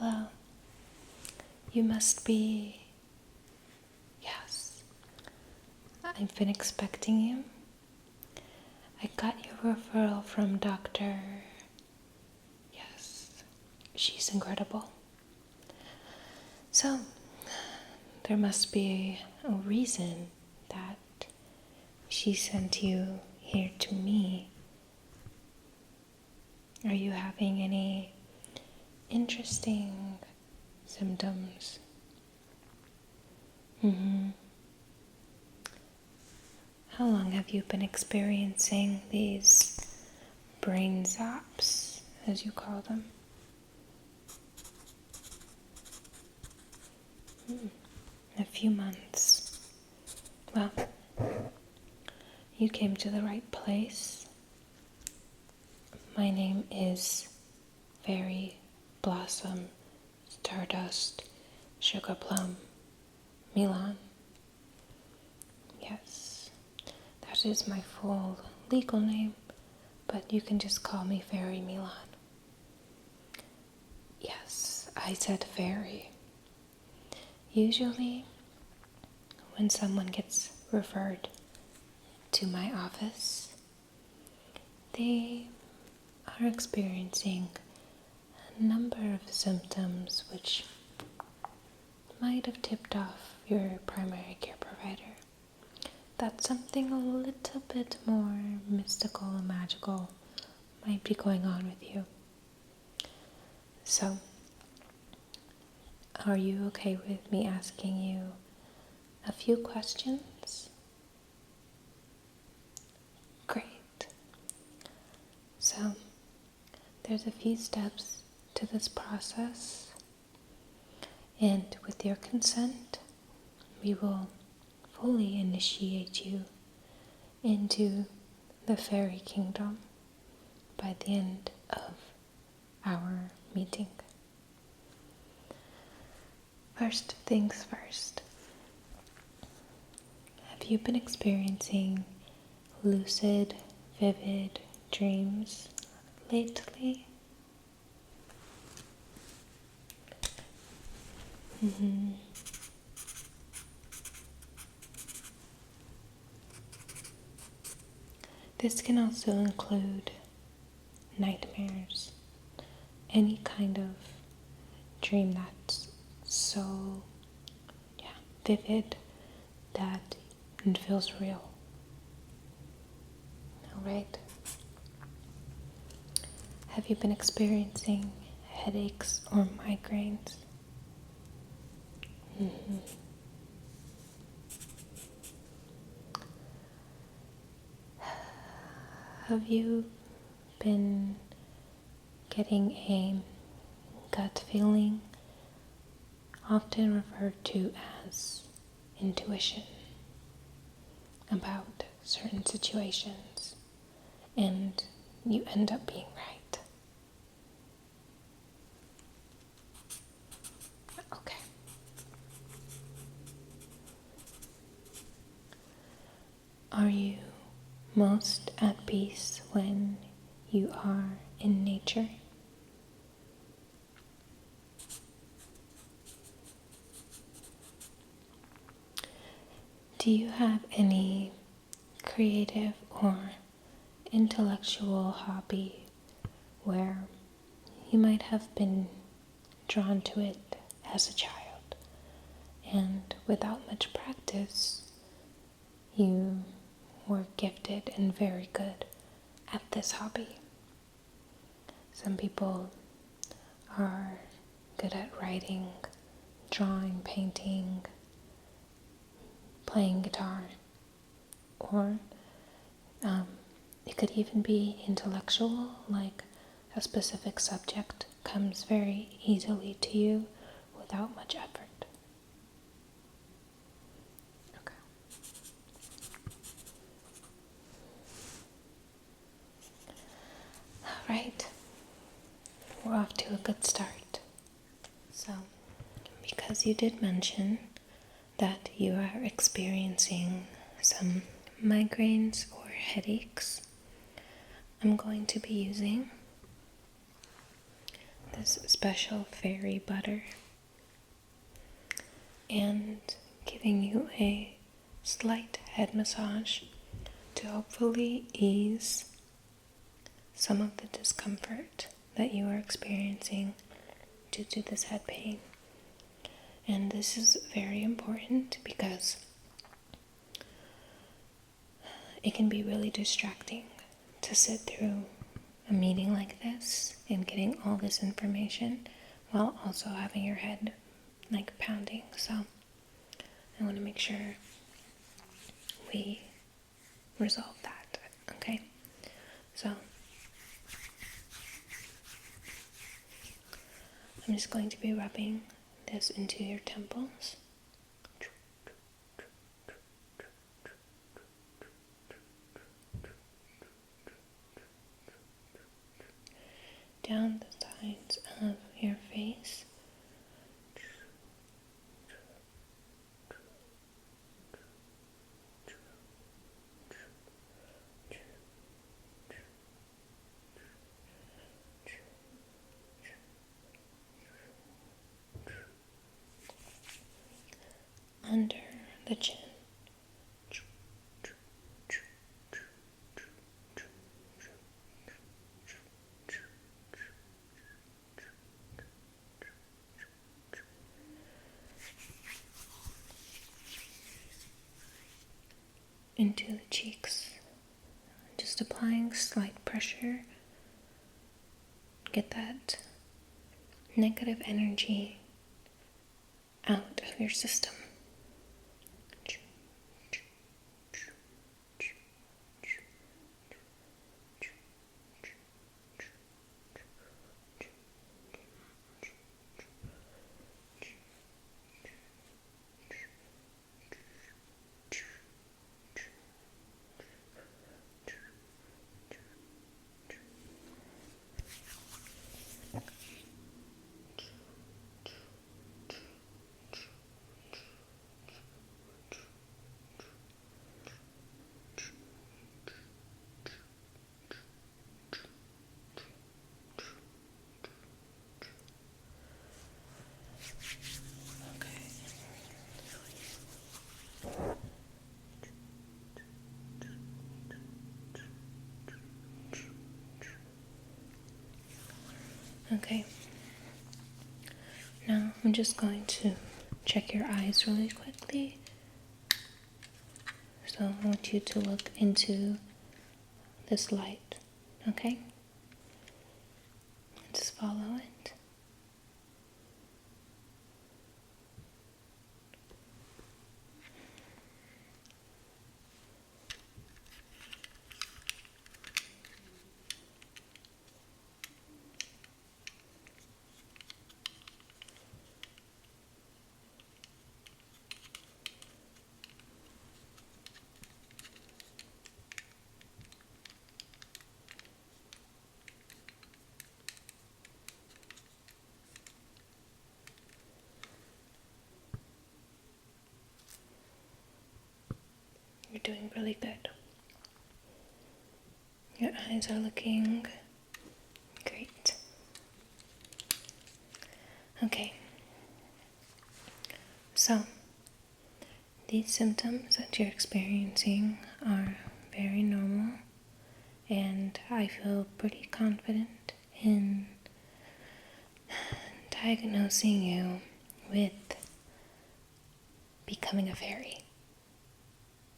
Hello. You must be... Yes. I've been expecting you. I got your referral from Dr. Yes. She's incredible. So, there must be a reason that she sent you here to me. Are you having any interesting symptoms? How long have you been experiencing these brain zaps, as you call them? A few months. Well, you came to the right place. My name is Fairy Blossom Stardust Sugar Plum Milan. Yes, that is my full legal name, but you can just call me Fairy Milan. Yes, I said fairy. Usually, when someone gets referred to my office, they are experiencing a number of symptoms which might have tipped off your primary care provider that something a little bit more mystical and magical might be going on with you. So, are you okay with me asking you a few questions? Great. So, there's a few steps to this process, and with your consent, we will fully initiate you into the fairy kingdom by the end of our meeting. First things first. Have you been experiencing lucid, vivid dreams lately? This can also include nightmares, any kind of dream that's so vivid that it feels real. Alright. Have you been experiencing headaches or migraines? Have you been getting a gut feeling, often referred to as intuition, about certain situations, and you end up being right? Okay. Are you most at peace when you are in nature? Do you have any creative or intellectual hobby where you might have been drawn to it as a child, and without much practice, you were gifted and very good at this hobby? Some people are good at writing, drawing, painting, playing guitar, or it could even be intellectual, like a specific subject comes very easily to you without much effort. Okay. Alright, we're off to a good start. So, because you did mention that you are experiencing some migraines or headaches, I'm going to be using this special fairy butter and giving you a slight head massage to hopefully ease some of the discomfort that you are experiencing due to this head pain. And this is very important because it can be really distracting to sit through a meeting like this and getting all this information while also having your head like pounding. So I want to make sure we resolve that, okay? So I'm just going to be rubbing this into your temples. Down the sides of your face. Under the chin. Into the cheeks, just applying slight pressure. Get that negative energy out of your system. Okay. Now I'm just going to check your eyes really quickly. So I want you to look into this light, okay? Just follow it. You're doing really good. Your eyes are looking great. Okay. So, these symptoms that you're experiencing are very normal, and I feel pretty confident in diagnosing you with becoming a fairy.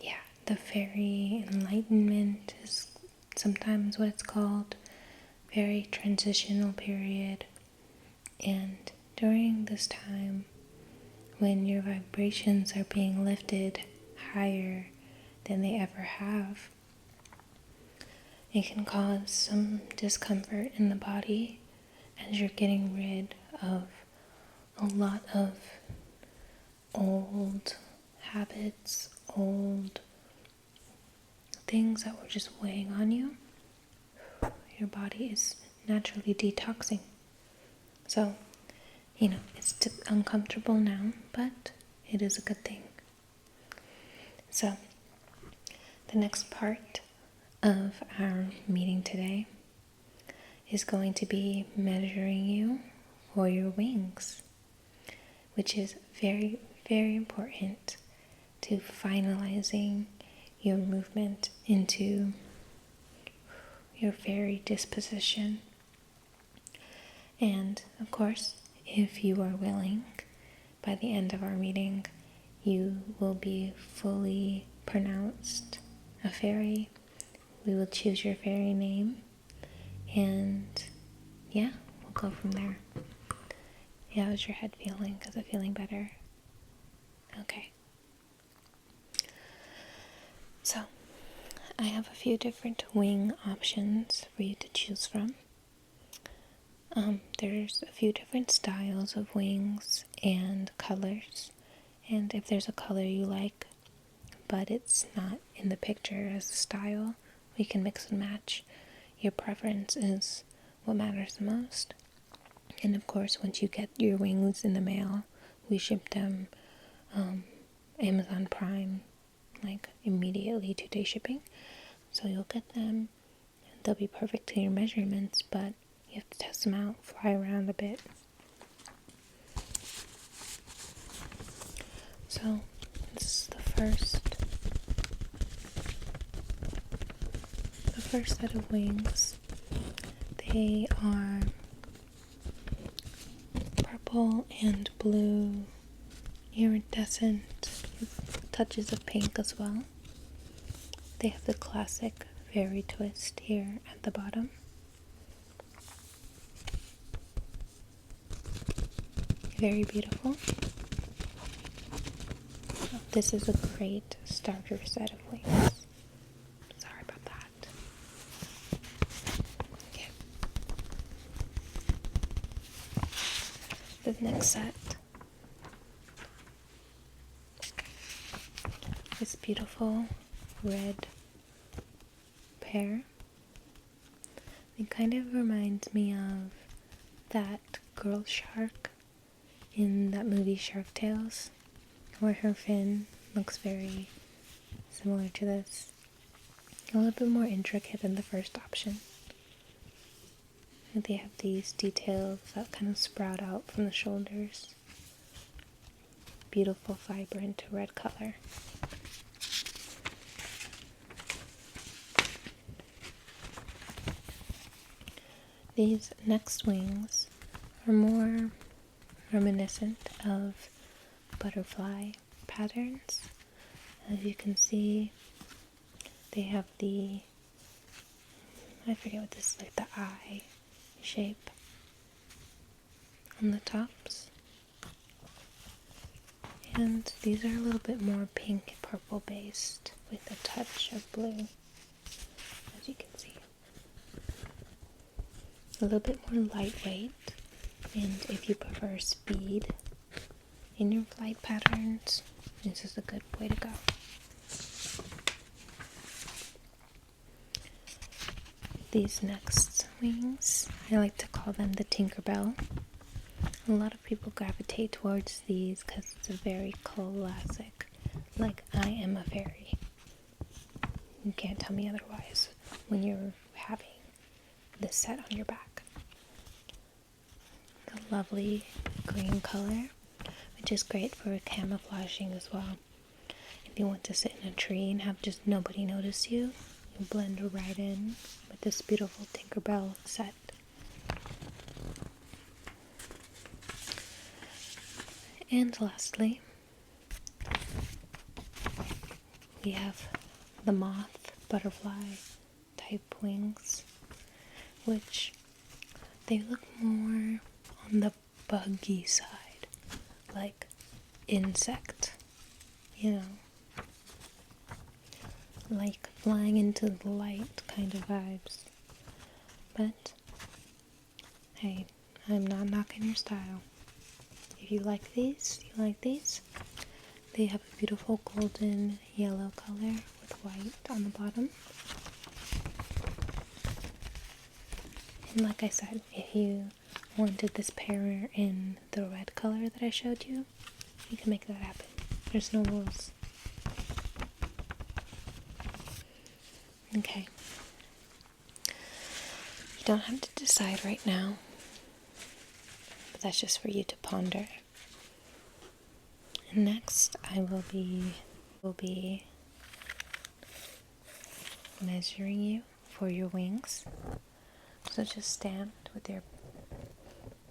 Yeah, the fairy enlightenment is sometimes what it's called, very transitional period. And during this time, when your vibrations are being lifted higher than they ever have, it can cause some discomfort in the body as you're getting rid of a lot of old habits, old things that were just weighing on you. Your body is naturally detoxing. So, it's uncomfortable now, but it is a good thing. So, the next part of our meeting today is going to be measuring you for your wings, which is very, very important to finalizing your movement into your fairy disposition. And of course, if you are willing, by the end of our meeting, you will be fully pronounced a fairy. We will choose your fairy name, and yeah, we'll go from there. How's your head feeling? Is it feeling better? Okay. So, I have a few different wing options for you to choose from. There's a few different styles of wings and colors, and if there's a color you like, but it's not in the picture as a style, we can mix and match. Your preference is what matters the most. And of course, once you get your wings in the mail, we ship them Amazon Prime, like immediately, 2-day shipping. So you'll get them, they'll be perfect to your measurements, but you have to test them out, fly around a bit. So this is the first set of wings. They are purple and blue, iridescent, with touches of pink as well. They have the classic fairy twist here at the bottom. Very beautiful. This is a great starter set of wings. Sorry about that. Okay. The next set. This beautiful red pair. It kind of reminds me of that girl shark in that movie Shark Tales, where her fin looks very similar to this. A little bit more intricate than the first option. And they have these details that kind of sprout out from the shoulders. Beautiful, vibrant red color. These next wings are more reminiscent of butterfly patterns. As you can see, they have I forget what this is, like the eye shape on the tops. And these are a little bit more pink purple based with a touch of blue, as you can see. A little bit more lightweight, and if you prefer speed in your flight patterns, this is a good way to go. These next wings, I like to call them the Tinkerbell. A lot of people gravitate towards these because it's a very classic, like I am a fairy. You can't tell me otherwise when you're having this set on your back. The lovely green color, which is great for camouflaging as well. If you want to sit in a tree and have just nobody notice you, you blend right in with this beautiful Tinkerbell set. And lastly, we have the moth butterfly type wings, which they look more on the buggy side, like insect, like flying into the light kind of vibes. But hey, I'm not knocking your style. If you like these, They have a beautiful golden yellow color with white on the bottom. And like I said, if you wanted this pair in the red color that I showed you, you can make that happen. There's no rules. Okay. You don't have to decide right now. But that's just for you to ponder. And next, I will be measuring you for your wings. So just stand with your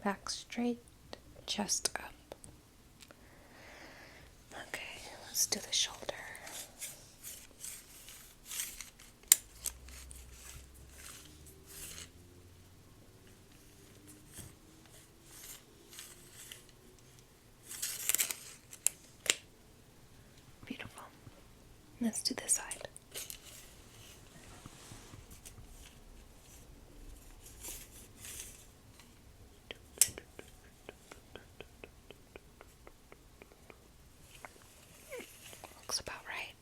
back straight, chest up. Okay, let's do the shoulder. Beautiful. Let's do this side. Looks about right.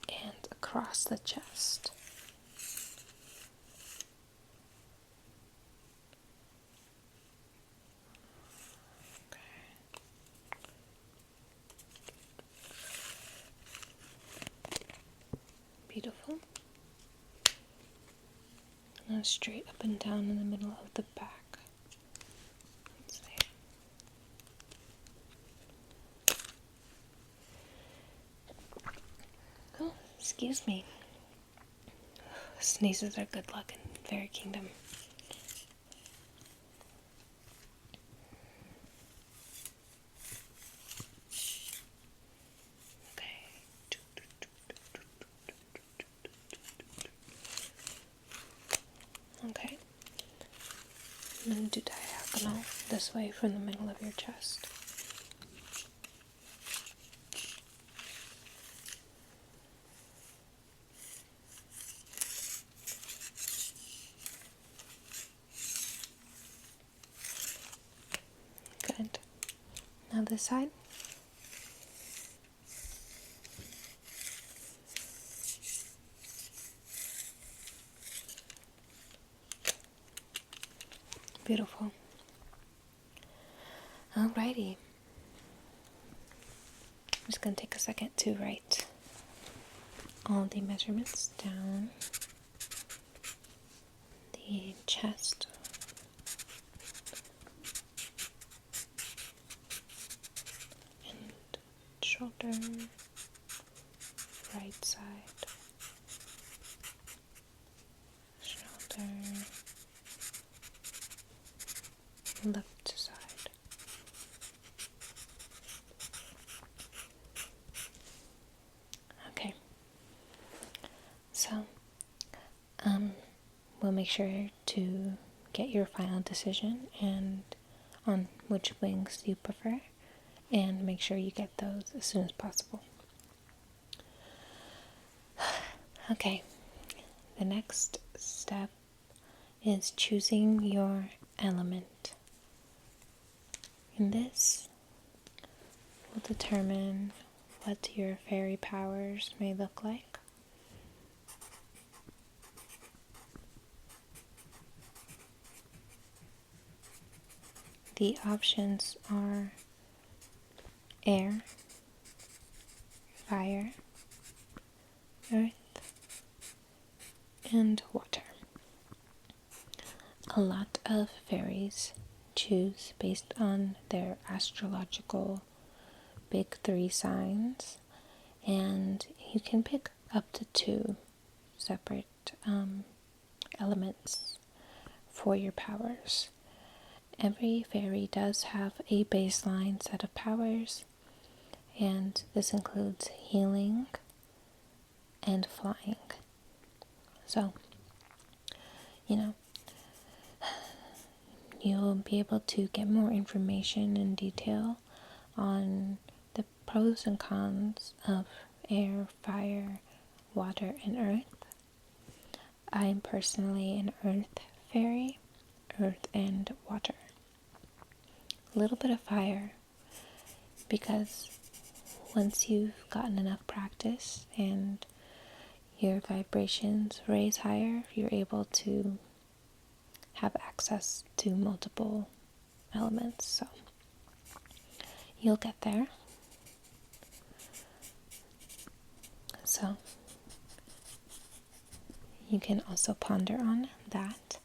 And across the chest. Beautiful. And straight up and down in the middle of the back. Let's see. Oh, excuse me. Sneezes are good luck in Fairy Kingdom. Okay. I'm going to do diagonal this way from the middle of your chest. Good. Now this side. Beautiful. Alrighty. I'm just going to take a second to write all the measurements down. The chest. And shoulder. Right side. Shoulder. Left side. Okay. So, we'll make sure to get your final decision and on which wings you prefer, and make sure you get those as soon as possible. Okay. The next step is choosing your element. And this will determine what your fairy powers may look like. The options are air, fire, earth, and water. A lot of fairies choose based on their astrological big 3 signs, and you can pick up to 2 separate elements for your powers. Every fairy does have a baseline set of powers, and this includes healing and flying. So, you'll be able to get more information in detail on the pros and cons of air, fire, water, and earth. I'm personally an earth fairy, earth and water. A little bit of fire, because once you've gotten enough practice and your vibrations raise higher, you're able to have access to multiple elements. So you'll get there. So you can also ponder on that.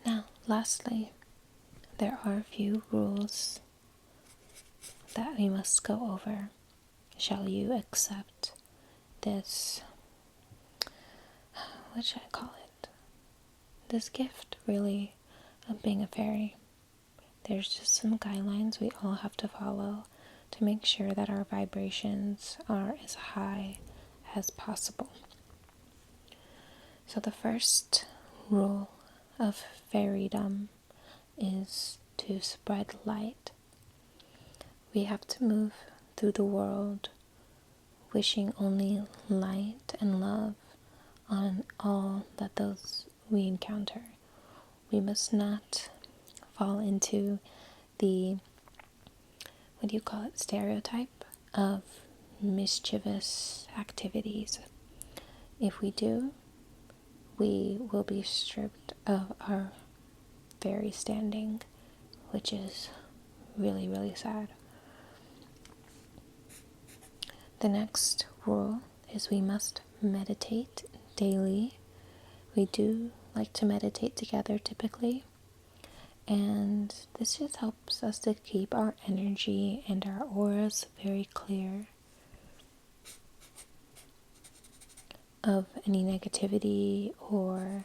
Now, lastly, there are a few rules that we must go over. Shall you accept this, what should I call it? This gift, really, of being a fairy. There's just some guidelines we all have to follow to make sure that our vibrations are as high as possible. So the first rule of fairydom is to spread light. We have to move through the world wishing only light and love on all that those we encounter. We must not fall into the, stereotype of mischievous activities. If we do, we will be stripped of our fairy standing, which is really, really sad. The next rule is we must meditate daily. We do like to meditate together typically, and this just helps us to keep our energy and our auras very clear of any negativity or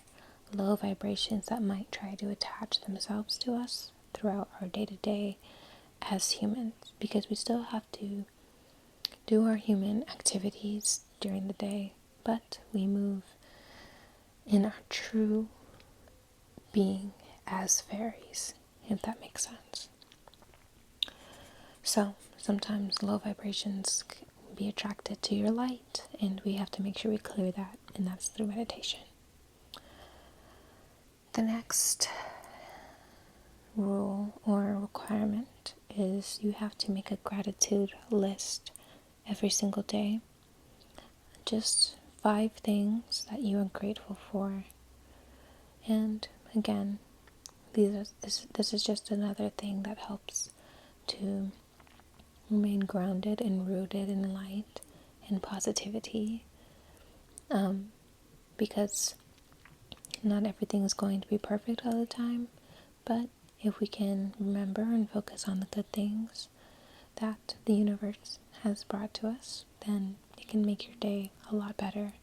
low vibrations that might try to attach themselves to us throughout our day-to-day as humans, because we still have to do our human activities during the day, but we move in our true being as fairies, if that makes sense. So sometimes low vibrations can be attracted to your light, and we have to make sure we clear that, and that's through meditation. The next rule or requirement is you have to make a gratitude list every single day. Just 5 things that you are grateful for. And again, this is just another thing that helps to remain grounded and rooted in light and positivity. Because not everything is going to be perfect all the time, but if we can remember and focus on the good things that the universe has brought to us, then it can make your day a lot better.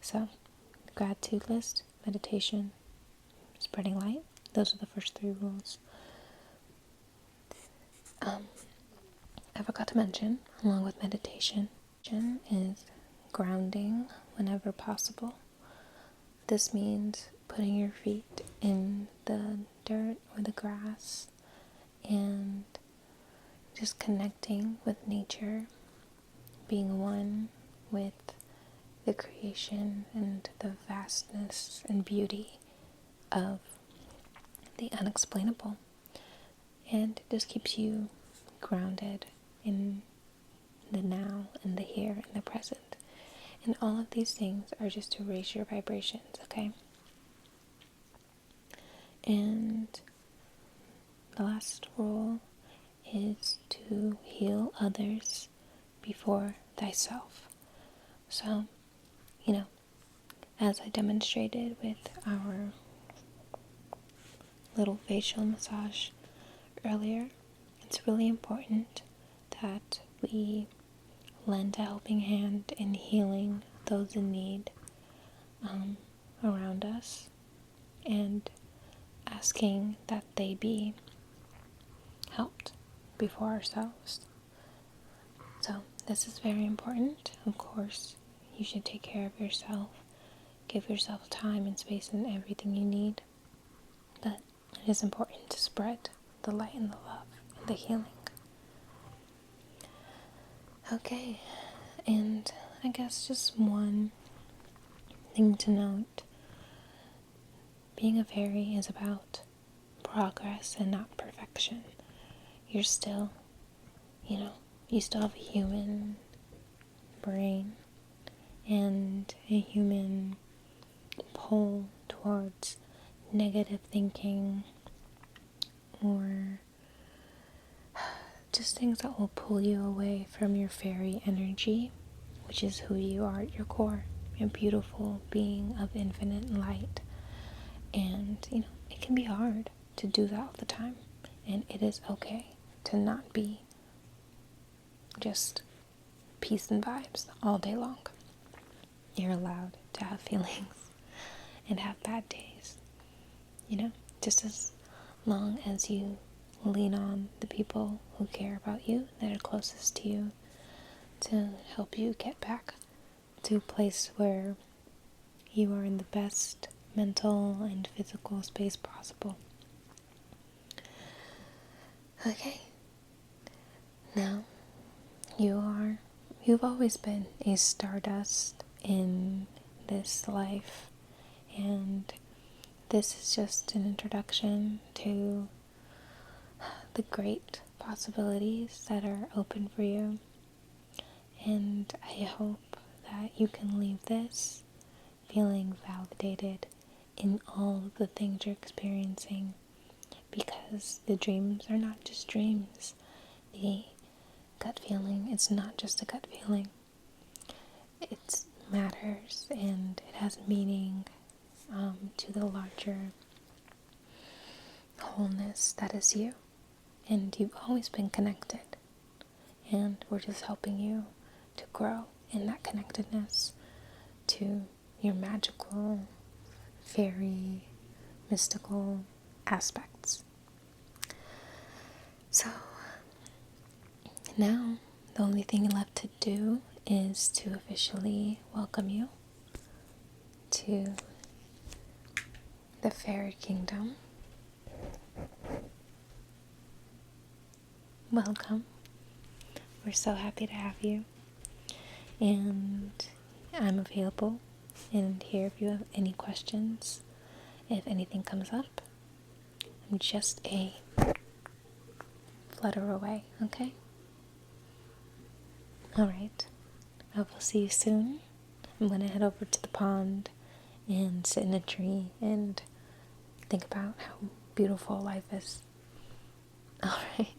So, gratitude list, meditation, spreading light, those are the first 3 rules. I forgot to mention, along with meditation, is grounding whenever possible. This means putting your feet in the dirt or the grass and just connecting with nature, being one with the creation and the vastness and beauty of the unexplainable. And it just keeps you grounded in the now and the here and the present. And all of these things are just to raise your vibrations, okay? And the last rule is to heal others before thyself. So, as I demonstrated with our little facial massage earlier, it's really important that we lend a helping hand in healing those in need around us and asking that they be helped before ourselves. So this is very important. Of course, you should take care of yourself. Give yourself time and space and everything you need. But it is important to spread the light and the love and the healing. Okay, and I guess just one thing to note. Being a fairy is about progress and not perfection. You're still, you still have a human brain and a human pull towards negative thinking or just things that will pull you away from your fairy energy, which is who you are at your core, a beautiful being of infinite light. And, it can be hard to do that all the time. And it is okay to not be just peace and vibes all day long. You're allowed to have feelings and have bad days, just as long as you lean on the people who care about you, that are closest to you, to help you get back to a place where you are in the best mental and physical space possible. Okay. Now, you've always been a stardust in this life, and this is just an introduction to the great possibilities that are open for you. And I hope that you can leave this feeling validated in all of the things you're experiencing, because the dreams are not just dreams. The gut feeling, it's not just a gut feeling. It matters, and it has meaning to the larger wholeness that is you. And you've always been connected, and we're just helping you to grow in that connectedness to your magical, fairy, mystical aspects. So now the only thing left to do is to officially welcome you to the fairy kingdom. Welcome. We're so happy to have you. And I'm available and here if you have any questions. If anything comes up, I'm just a flutter away, okay? Alright, I will see you soon. I'm going to head over to the pond and sit in a tree and think about how beautiful life is. Alright,